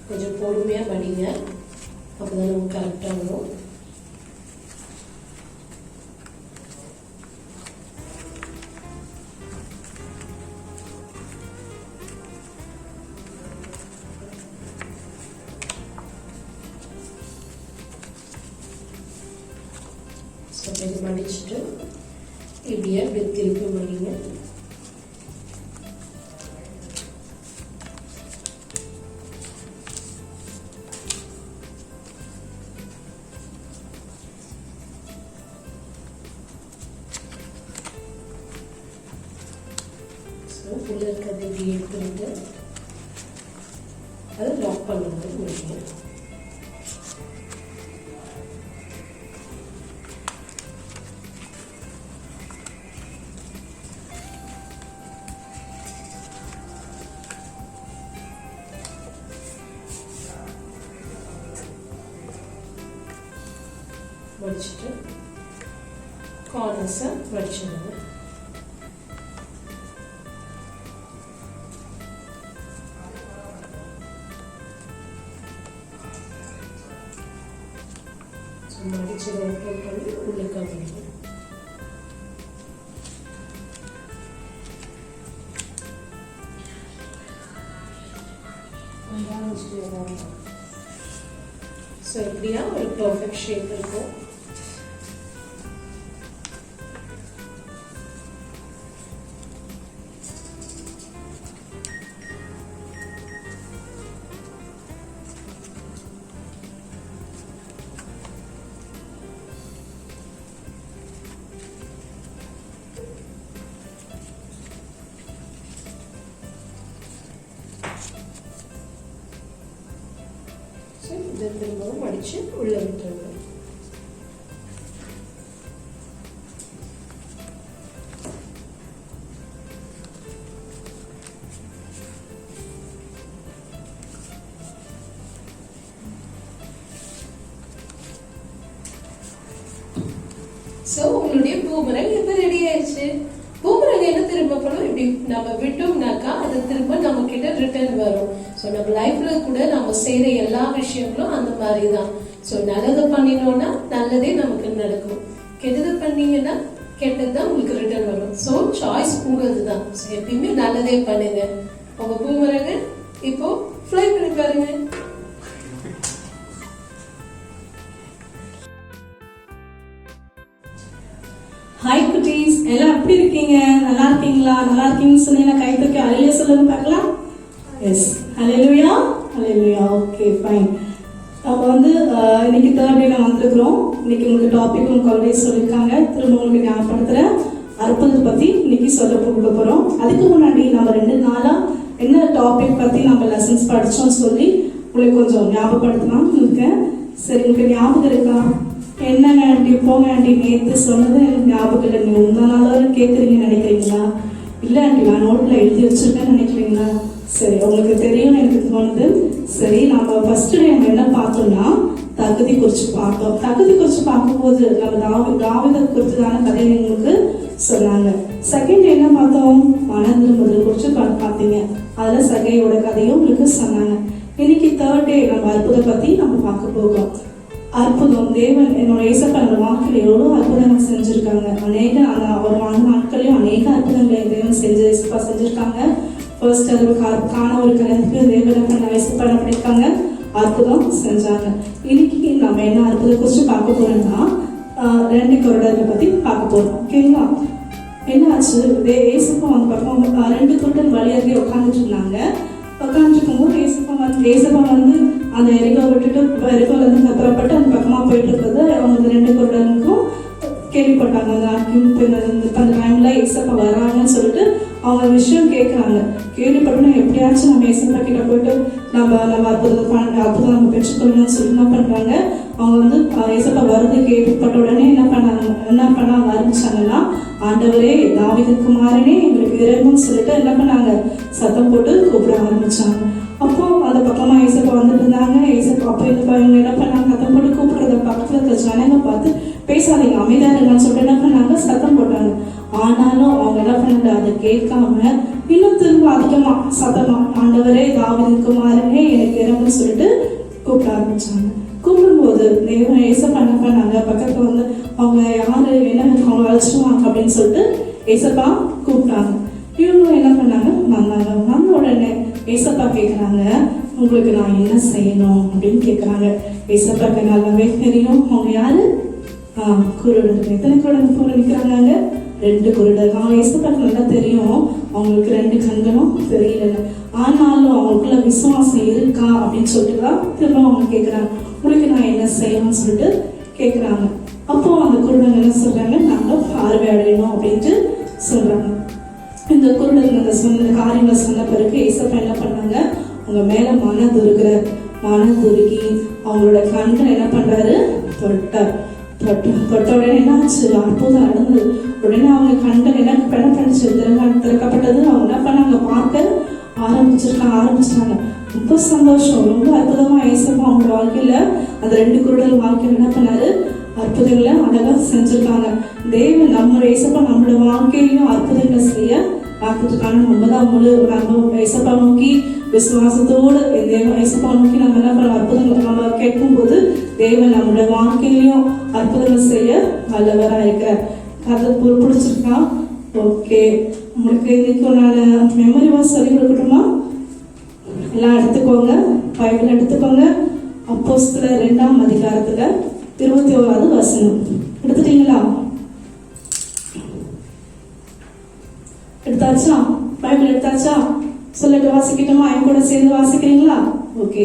கொஞ்சம் பொறுமையா மடிங்க, அப்பதான் நமக்கு கரெக்டா வரும். மடிச்சுட்டு இப்படியே இப்படி எடுத்துட்டு அதை லாக் பண்ணுறது முடியும். வடிச்சிட்டு கார்னர்ஸை வடிச்சிடுங்க. மடிச்சதை ஓப்பன் பண்ணி உள்ளுக்க முடியும். ஸோ இப்படியா ஒரு பர்ஃபெக்ட் ஷேப் இருக்கும். இதை திரும்பவும் அடிச்சு உள்ள விட்டுருங்க. சோ உங்களுடைய பூமரங் இப்ப ரெடி ஆயிடுச்சு. பூமரங் என்ன திரும்ப பண்ணும், இப்படி நம்ம விட்டோம்னாக்கா அது திரும்ப நம்ம கிட்ட ரிட்டர்ன் வரும். ஸோ நம்ம லைஃப்ல கூட நம்ம செய்யற எல்லா விஷயங்களும் அந்த மாதிரி தான். ஸோ நல்லது பண்ணினோம்னா நல்லதே நமக்கு நடக்கும், கெட்டது பண்ணீங்கன்னா கெட்டது தான் உங்களுக்கு ரிட்டர்ன் வரும். ஸோ சாய்ஸ் உங்களது தான். ஸோ எப்பயுமே நல்லதே பண்ணுங்க. உங்க பூமரங்க இப்போ ஃப்ளை பண்ணி பாருங்க. ஹாய் குட்டீஸ், எல்லாம் எப்படி இருக்கீங்க? நல்லா இருக்கீங்களா? நல்லா இருக்கீங்கன்னு சொன்னீங்கன்னா கை தூக்கி ஹல்லேலூயா சொல்லுங்க பார்க்கலாம். Yes, hallelujah, hallelujah. Okay, fine. அப்போ வந்து இன்னைக்கு தேர்ட் டே நான் வந்திருக்கிறோம். இன்னைக்கு உங்களுக்கு டாபிக் உங்களுக்கு ஆல்ரெடி சொல்லியிருக்காங்க. திரும்ப உங்களுக்கு ஞாபகப்படுத்துகிறேன். அற்புதத்தை பற்றி இன்னைக்கு சொல்ல போகிறோம். அதுக்கு முன்னாடி நம்ம 2 நாளாக என்ன டாபிக் பற்றி நம்ம லெசன்ஸ் படித்தோம்னு சொல்லி உங்களுக்கு கொஞ்சம் ஞாபகப்படுத்தலாம் இருக்கேன். சரி, உங்களுக்கு ஞாபகம் இருக்கா? என்னங்க ஆண்டி, போங்க ஆண்டி, நேற்று சொன்னது எனக்கு ஞாபகம் இல்லை. நீங்கள் முந்தா நாள் கேட்குறீங்கன்னு நினைக்கிறீங்களா? இல்லை ஆண்டி, நான் நோட்டில் எழுதி வச்சிருக்கேன்னு நினைக்கிறீங்களா? சரி, உங்களுக்கு தெரியும்னு எனக்கு தோணுது. சரி, நம்ம ஃபர்ஸ்ட் டே நம்ம என்ன பார்த்தோம்னா தகுதி குறித்து பார்த்தோம். தகுதி குறித்து பார்க்கும்போது நம்ம தாவீதை குறித்து தானே கதையை உங்களுக்கு சொன்னாங்க. செகண்ட் டே என்ன பார்த்தோம்? மனதிரும்புதல் குறித்து பார்த்தீங்க. அதில் சகையோட கதையும் உங்களுக்கு சொன்னாங்க. இன்னைக்கு தேர்ட் டே நம்ம அற்புதத்தை பற்றி நம்ம பார்க்க போகிறோம். அற்புதம், தேவன் என்னோட ஏசப்பா வாழ்க்கையில் எவ்வளோ அற்புதங்கள் செஞ்சுருக்காங்க. அவர் வாழ்ந்த நாட்களையும் அநேக அற்புதங்களை தேவன் ஏசப்பா செஞ்சுருக்காங்க. ஃபர்ஸ்ட் அது காணவர் கலந்துக்கு தேவனை பண்ண ஏசப்பா பண்ணியிருக்காங்க, அற்புதம் செஞ்சாங்க. இன்னைக்கு நம்ம என்ன அற்புதம் குறித்து பார்க்க போறோம்னா 2 குருடர்களை பற்றி பார்க்க போறோம். ஓகேங்களா? என்ன ஆச்சு? ஏசப்பா வந்து பக்கம் 2 குருடர் வழியாகவே உட்காந்துட்டு இருந்தாங்க. உட்காந்துருக்கும்போது ஏசப்பா வந்து அந்த எரிகோ விட்டுட்டு எரிகோல இருந்து புறப்பட்டு அந்த பக்கமாக போயிட்டு இருக்கிறது அவங்க 2 குருடருக்கும் கேள்விப்பட்டாங்க. அந்த டைம்ல ஏசப்பா வராங்கன்னு சொல்லிட்டு அவங்க விஷயம் கேட்குறாங்க. கேள்விப்பட்டோன்னா எப்படியாச்சும் நம்ம ஏசப்பா கிட்ட போயிட்டு நம்ம அற்புதம் நம்ம பெற்றுக்கொள்ளணும்னு சொல்லி என்ன பண்றாங்க, அவங்க வந்து ஏசப்பா வருது கேள்விப்பட்ட உடனே என்ன பண்ண ஆரம்பிச்சாங்கன்னா, ஆண்டவரே, தாவீது குமாரனே, எங்களுக்கு இறங்கும்னு சொல்லிட்டு என்ன பண்ணாங்க, சத்தம் போட்டு கூப்பிட ஆரம்பிச்சாங்க. அப்போ அந்த பக்கமா ஏசப்பா வந்துட்டு இருந்தாங்க. ஏசப்பா அப்போ இவங்க என்ன பண்ணாங்க, சத்தம் போட்டு கூப்பிடுறத பக்கத்துல இருக்க ஜனங்க பார்த்து பேசாதீங்க, அமைதியா இருங்கன்னு சொல்லிட்டு என்ன பண்ணாங்க, சத்தம் போட்டாங்க. ஆனாலும் அவங்க என்ன பண்ணாங்க, அதை கேட்காம இன்னும் திரும்ப அதிகமா சத்தமா, ஆண்டவரே, தாவீது குமாரனே, எனக்கு இறங்கும்னு சொல்லிட்டு கூப்பிட ஆரம்பிச்சாங்க. கூப்பிடும்போது ஏசப்பா என்ன பண்ணாங்க, பக்கத்துல வந்து அவங்க யாரு என்ன அவங்க அழைச்சிடுவாங்க அப்படின்னு சொல்லிட்டு ஏசப்பா கூப்பிட்டாங்க. இவங்களும் என்ன பண்ணாங்க, வந்தாங்க. வந்த உடனே ஏசப்பா கேட்குறாங்க, உங்களுக்கு நான் என்ன செய்யணும் அப்படின்னு கேட்குறாங்க. ஏசப்பாக்கு நல்லாவே தெரியும் அவங்க யாரு, குருடர். எத்தனை குருடர் போல நிற்கிறாங்க? 2 குருடர். அவங்க ஏசப்பாக்கு நல்லா தெரியும் அவங்களுக்கு 2 கண்களும் தெரியல. ஆனாலும் அவங்களுக்குள்ள விசுவாசம் இருக்கா அப்படின்னு சொல்லிட்டு தான் திரும்ப அவங்க கேட்குறாங்க, உங்களுக்கு நான் என்ன செய்யணும்னு சொல்லிட்டு கேட்குறாங்க. அப்போ அந்த குருடங்க என்ன சொல்றாங்க, நாங்கள் பார்வை அடையணும் அப்படின்ட்டு சொல்றாங்க. இந்த குருடர் இந்த காரியங்களை சொன்ன பிறகு ஏசப்பா என்ன பண்ணாங்க, அவங்க மேல மனதுருகி அவங்களோட கண்களை என்ன பண்றாரு, தொட்டார். தொட்ட உடனே என்ன ஆச்சு, அற்புதம் நடந்தது. உடனே அவங்க கண்கள் என்ன பண்ணிச்சு, திறக்கப்பட்டது. அவங்க என்ன பண்ணாங்க, பார்க்க ஆரம்பிச்சிட்டாங்க. ரொம்ப சந்தோஷம், ரொம்ப அற்புதமா ஏசப்பா அவங்க வாழ்க்கையில அந்த 2 குருடர் வாழ்க்கையில என்ன பண்ணாரு, அற்புதங்களை அழகா செஞ்சிருக்காங்க. தேவன் நம்ம ஏசப்பா நம்மளோட வாழ்க்கையிலையும் அற்புதங்களை செய்ய பார்த்துட்டு இருக்காங்க. நம்ம ஏசப்பா நோக்கி விசுவாசத்தோடு ஏசப்பா நோக்கி நம்ம என்ன பண்ண அற்புதங்களை நம்ம கேட்கும் போது தேவன் நம்மளோட வாழ்க்கையிலையும் அற்புதங்கள் செய்ய வல்லவராக இருக்கிறார். அதை பிடிச்சிருக்கா? ஓகே, உங்களுக்கு இன்னைக்கு நான் மெமரி வாஸ் சொல்லி கொடுக்கட்டுமா? எல்லாம் எடுத்துக்கோங்க, பைபிள் எடுத்துக்கோங்க. அப்போஸ்தலர் 2ஆம் அதிகாரத்துல 21வது வசனம் எடுத்துட்டீங்களா? எடுத்தாச்சா? பைபிள் எடுத்தாச்சா? சொல்லிட்டு வாசிக்கட்டுமா? என் கூட சேர்ந்து வாசிக்கிறீங்களா? ஓகே.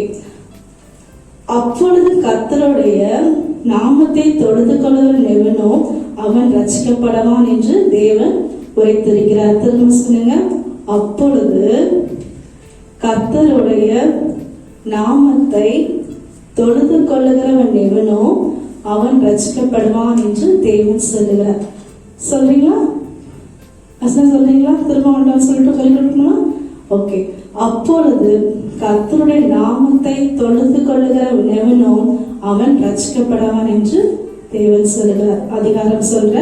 அப்பொழுது கர்த்தருடைய நாமத்தை தொழுது கொள்ளுவன் எவனோ அவன் ரட்சிக்கப்படுவான் என்று தேவன் உரைத்திருக்கிறார். திரும்ப சொல்லுங்க. அப்பொழுது கர்த்தருடைய நாமத்தை தொழுது கொள்ளுகிறவன் எவனோ அவன் ரட்சிக்கப்படுவான் என்று தேவன் சொல்லுகிறார். சொல்றீங்களா? சொல்றீங்களா? திரும்ப வேண்டாம் சொல்லிட்டு சொல்லி கொடுக்கணுமா? ஓகே. அப்பொழுது கர்த்தருடைய நாமத்தை தொழுது கொள்ளுகிறவன் எவனோ அவன் ரட்சிக்கப்படுவான் என்று தேவன் சொல்லுகிறார். அதிகாரம் சொல்ற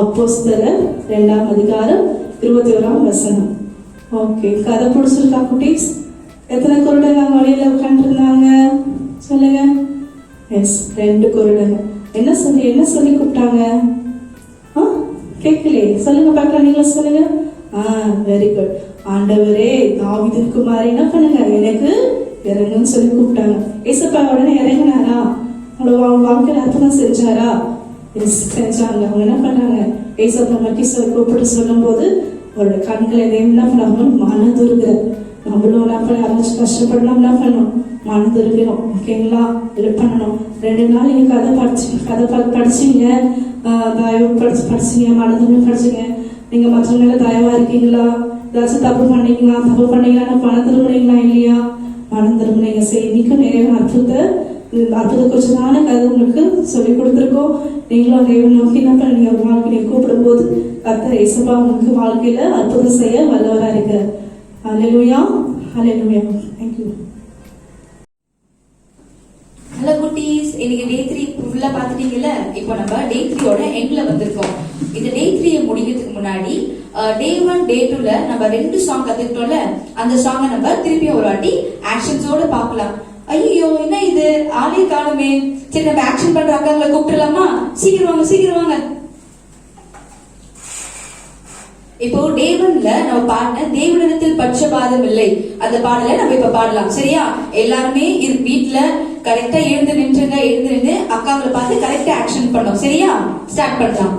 அப்போஸ்தலர் 2ஆம் அதிகாரம் 21ஆம் வசனம். ஓகே, கதை பிடிச்சிருக்கா குட்டீஸ்? எத்தனை குருடங்க வழியில உட்காந்துருந்தாங்க சொல்லுங்க? எஸ், 2 குருடங்க. என்ன சொல்லி கூப்பிட்டாங்க? கேட்கலையே, சொல்லுங்க பார்க்கலாம். நீங்களும் சொல்லுங்க. Very good. ஆண்டவரே, தாவீதின் குமாரே என்ன பண்ணுங்க, எனக்கு இறங்குன்னு சொல்லி கூப்பிட்டாங்க. ஏசப்பா உடனே இறங்கினாரா? அவங்களோட வாழ்க்கையில அற்புதம் செஞ்சாரா? எஸ், செஞ்சாங்க. அவங்க என்ன பண்ணாங்க, ஏசப்பா மக்கி கூப்பிட்டு சொல்லும் போது அவரோட கண்களை என்ன பண்ணாங்க, மனதுருகிற. நம்மளும் என்ன பண்ண யாராச்சும் கஷ்டப்படணும், என்ன பண்ணணும், மனதுருகணும். ஓகேங்களா? இது பண்ணணும். 2 நாள் நீங்க கதை படிச்சீங்க, தயவு படிச்சீங்க, மனதுருன்னு படிச்சீங்க. நீங்க மற்றவங்க தயவா இருக்கீங்களா? ஏதாச்சும் தப்பு பண்ணீங்களா? மனம் திரும்பினீங்களா? இல்லையா? மனம் திரும்பினீங்க. சரி, இன்னைக்கும் நிறைய அற்புத கொஞ்சமான கதை உங்களுக்கு சொல்லி கொடுத்துருக்கோம். நீங்களும் தேவன் நோக்கி என்ன பண்ணீங்க, வாழ்க்கையை கூப்பிடும் போது கர்த்தர் இயேசுவா உங்களுக்கு வாழ்க்கையில அற்புதம் செய்ய வல்லவரா இருக்கிறார். ஹல்லேலூயா, ஹல்லேலூயா. Thank you. ஹலோ குட்டீஸ், இன்னைக்கு டே 3 ஃபுல்லா பாத்துட்டீங்கல்ல? இப்போ நம்ம டே 3யோட எண்ட்ல வந்திருக்கோம். இந்த டே 3 முடிக்கிறதுக்கு முன்னாடி டே 1 டே 2ல நம்ம 2 சாங் கத்துக்கிட்டோம்ல, அந்த சாங்கை நம்ம திருப்பி ஒரு வாட்டி ஆக்ஷன்ஸோட பார்க்கலாம். ஐயோ, என்ன இது, ஆளே காணுமே. சரி, நம்ம ஆக்ஷன் பண்ற அக்காங்களை கூப்பிடலாமா? சீக்கிரம் வாங்க. இப்போ டே 1ல நம்ம பாடின தேவனிடத்தில் பட்சபாதம் இல்லை அந்த பாடலை நம்ம இப்ப பாடலாம். சரியா? எல்லாருமே வீட்டுல கரெக்டா எழுந்து நின்று அக்காங்களை பார்த்து கரெக்டா ஆக்ஷன் பண்ணோம். சரியா? ஸ்டார்ட் பண்ணலாம்.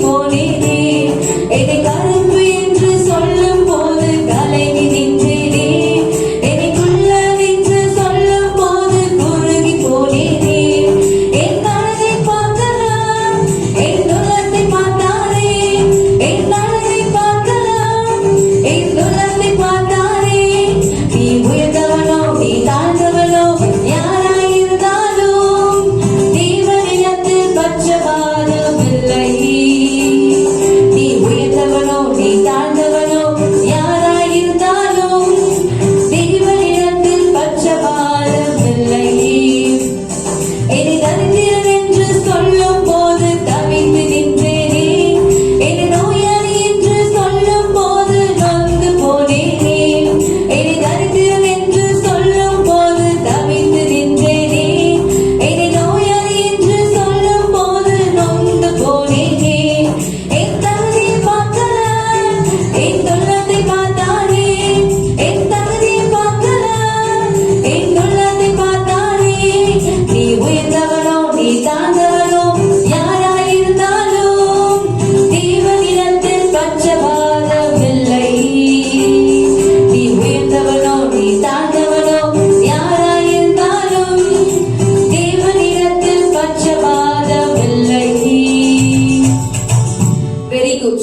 போனேனே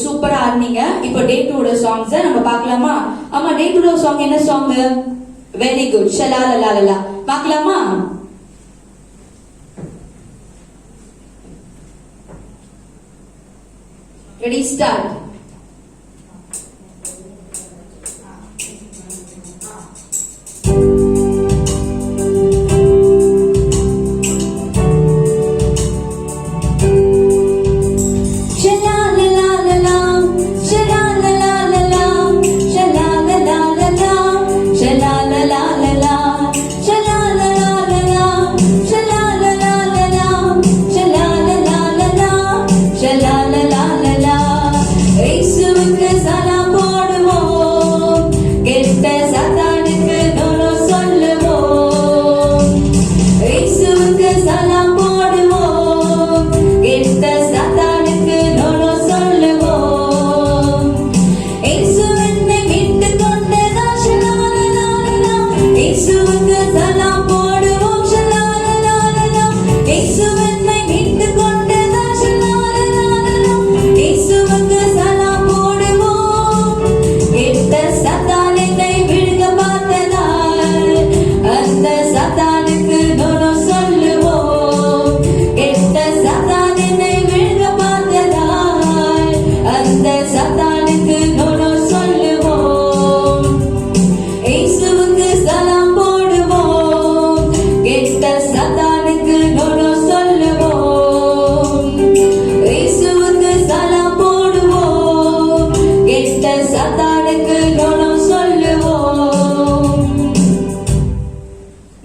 சூப்பரா ஆடுனீங்க. இப்போ டே 2 சாங்ஸ் நம்ம பார்க்கலாமா? ஆமா, டே 2 சாங் என்ன சாங்? வெரி குட், ஷலாலலாலலா. பார்க்கலாமா? Ready, start.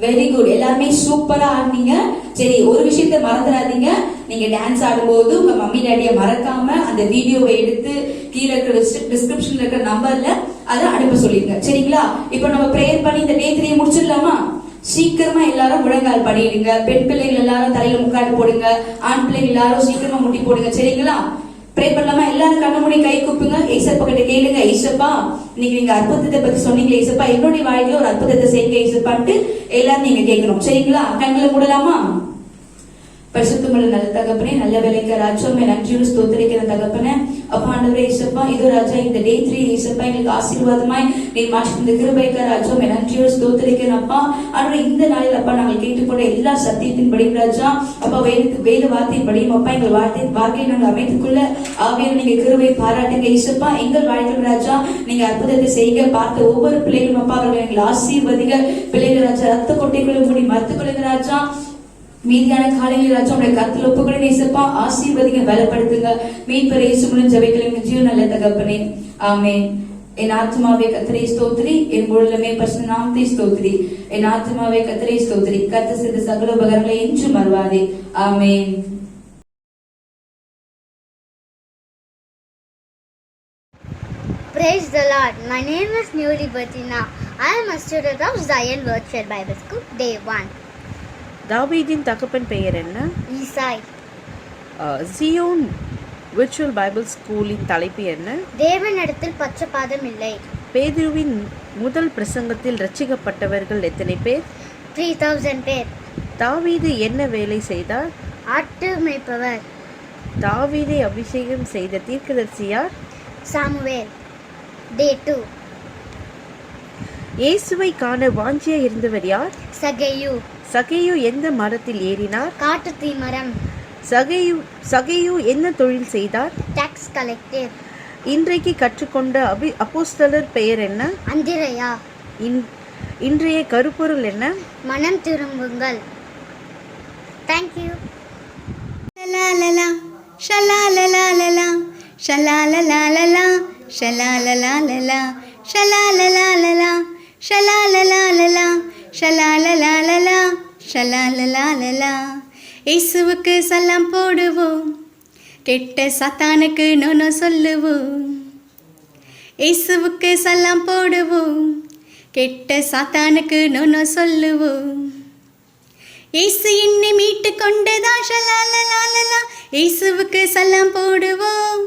வெரி குட், எல்லாருமே சூப்பரா ஆடுனீங்க. சரி, ஒரு விஷயத்தை மறந்துடாதீங்க. நீங்க டான்ஸ் ஆடும்போது உங்க மம்மி டாடிய மறக்காம அந்த வீடியோவை எடுத்து கீழே இருக்கிற டிஸ்கிரிப்ஷன்ல இருக்கிற நம்பர்ல அதை அனுப்ப சொல்லிருங்க. சரிங்களா? இப்போ நம்ம பிரேயர் பண்ணி இந்த டே 3 முடிச்சிடலாமா? சீக்கிரமா எல்லாரும் முழங்கால் பண்ணிடுங்க. பெண் பிள்ளைகள் எல்லாரும் தலையில முக்காடு போடுங்க. ஆண் பிள்ளைகள் எல்லாரும் சீக்கிரமா முட்டி போடுங்க. சரிங்களா? ப்ரே பண்ணலாமா? எல்லாரும் கண்ண மூடி கை கூப்புங்க. ஏசப்பா கிட்ட கேளுங்க, ஏசப்பா இன்னைக்கு நீங்க அற்புதத்தை பத்தி சொன்னீங்க ஏசப்பா, என்னுடைய வாழ்க்கையில ஒரு அற்புதத்தை செய்யுங்க ஏசப்பான்ட்டு எல்லாரும் நீங்க கேட்கணும். சரிங்களா? கண்களை மூடலாமா? பரிசுத்தமுள்ள நல்ல தகப்பனே, நல்ல வேலைக்கு ராஜ்யம் நன்றியோடு ஸ்தோத்திரிக்கிற தகப்பனே, அப்பா ஆண்டவரே ஏசப்பா, இதோ ராஜா இந்த டே 3 ஏசப்பா எங்களுக்கு ஆசீர்வாதமாய் நீர் மாற்றி இந்த கிருபைக்கு ராஜ்யம் நன்றியோடு ஸ்தோத்திரிக்கிறேன் அப்பா. ஆண்டவரே இந்த நாளில் அப்பா நாங்கள் கேட்டுக்கொண்ட எல்லா சத்தியத்தின்படி ராஜா அப்பா வேத வார்த்தையின்படியும் அப்பா எங்கள் வாழ்க்கையை நாங்கள் அமைத்துக்கொள்ள ஆவியான நீங்க கிருபை பாராட்டுங்க ஏசப்பா. எங்கள் வாழ்க்கையில் ராஜா நீங்க அற்புதத்தை செய்ய பார்த்த ஒவ்வொரு பிள்ளைகளும் அப்பா அவர்கள் எங்கள் ஆசீர்வதிக பிள்ளைகள் ராஜா ரத்த கொட்டைக்குள்ள மூடி மறுத்துக்கொள்ளுங்க ராஜா. மீதியான காலையில் ராஜா உடைய கருத்தில் ஒப்புக்கொள்ள நேசப்பா, ஆசீர்வதிங்க, பலப்படுத்துங்க. மீட்பர் இயேசு மூலம் ஜெபிக்கிறேன் ஜீவன் நல்ல தகப்பனே, ஆமென். என் ஆத்மாவே கர்த்தரை ஸ்தோத்திரி, என் முழுமே பரிசுத்த நாமத்தை ஸ்தோத்திரி. என் ஆத்மாவே கர்த்தரை ஸ்தோத்திரி, கர்த்தர் செய்த சகல உபகாரங்களை என்றும் மறவாதே. ஆமென். Praise the Lord. My name is Newly Bertina. I am a student of Zion Virtual Bible School, Day 1. தாவீதின் தகப்பன் பெயர் என்ன? ஈசாய். ஜியோன் விர்ச்சுவல் பைபிள் ஸ்கூலின் தலைப்பு என்ன? தேவனிடத்தில் பட்சபாதம் இல்லை. பேதுருவின் முதல் பிரசங்கத்தில் ரட்சிக்கப்பட்டவர்கள் எத்தனை பேர்? 3000 பேர். தாவீது என்ன வேலை செய்தார்? ஆட்டு மேய்ப்பவர். தாவீதை அபிஷேகம் செய்த தீர்க்கதரிசி யார்? சாமுவேல். Day 2. இயேசுவை காண வாஞ்சியா இருந்தவர் யார்? சகேயு. சகேயு எந்த மரத்தில் ஏறினார்? காட்டு தீ மரம். சகேயு என்ன தொழில் செய்தார்? Tax collector. இன்றைக்கு கற்றுக்கொண்ட அப்போஸ்தலர் பெயர் என்ன? அந்திரேயா. இன்றைய கருப்பொருள் என்ன? மனம் திரும்புங்கள். Thank you. ஷலாலலா ஷலாலலாலலா ஷலாலலாலலா ஷலாலலாலலா ஷலாலலாலலா ஷலாலலாலலா ஷலாலலாலலா ஷலாலலாலலா. இயேசுவுக்கு சலாம் போடுவோம், கெட்ட சாத்தானுக்கு நோனோ சொல்லுவோம். இயேசுவுக்கு சலாம் போடுவோம், கெட்ட சாத்தானுக்கு நோனோ சொல்லுவோம். இயேசு என்னை மீட்டு கொண்டதா ஷலாலலாலலா. இயேசுவுக்கு சலாம் போடுவோம்.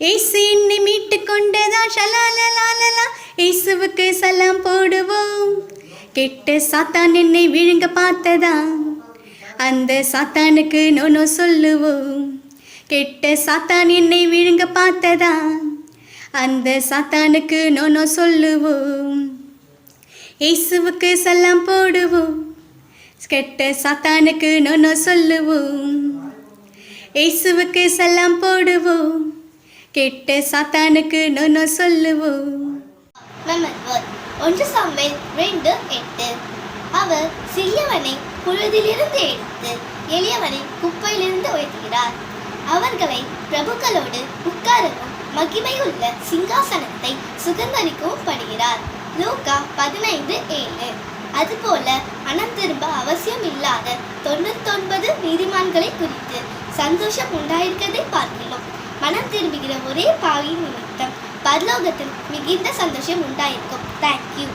இயேசு என்னை மீட்டு கொண்டதா ஷலாலலாலலா. இயேசுவுக்கு சலாம் போடுவோம். கெட்ட சாத்தான் என்னை விழுங்க பார்த்ததா, அந்த சாத்தானுக்கு நோனோ சொல்லுவோம். கெட்ட சாத்தான் என்னை விழுங்க பார்த்ததா, அந்த சாத்தானுக்கு நோனோ சொல்லுவோம், இயேசுவுக்கு சலாம் போடுவோம். கெட்ட சாத்தானுக்கு நோனோ சொல்லுவோம், இயேசுவுக்கு சலாம் போடுவோம். கெட்ட சாத்தானுக்கு நோனோ சொல்லுவோம். ஒன்று சாமுவேல் 2:8. அவர் சிறியவனை புழுதிலிருந்து எடுத்து எளியவனை குப்பையிலிருந்து உயர்த்துகிறார். அவர்களை பிரபுக்களோடு உட்காரவும் மகிமையுள்ள சிங்காசனத்தை சுதந்தரிக்கவும் படுகிறார். லூக்கா 15:7. அதுபோல மனம் திரும்ப அவசியம் இல்லாத 99 நீதிமான்களை குறித்து சந்தோஷம் உண்டாயிருக்கதை பார்க்கிறோம். மனம் திரும்புகிற ஒரே பாவியின் நிமித்தம் பரலோகத்தில் மிகுந்த சந்தோஷம் உண்டாயிருக்கும். தேங்க்யூ.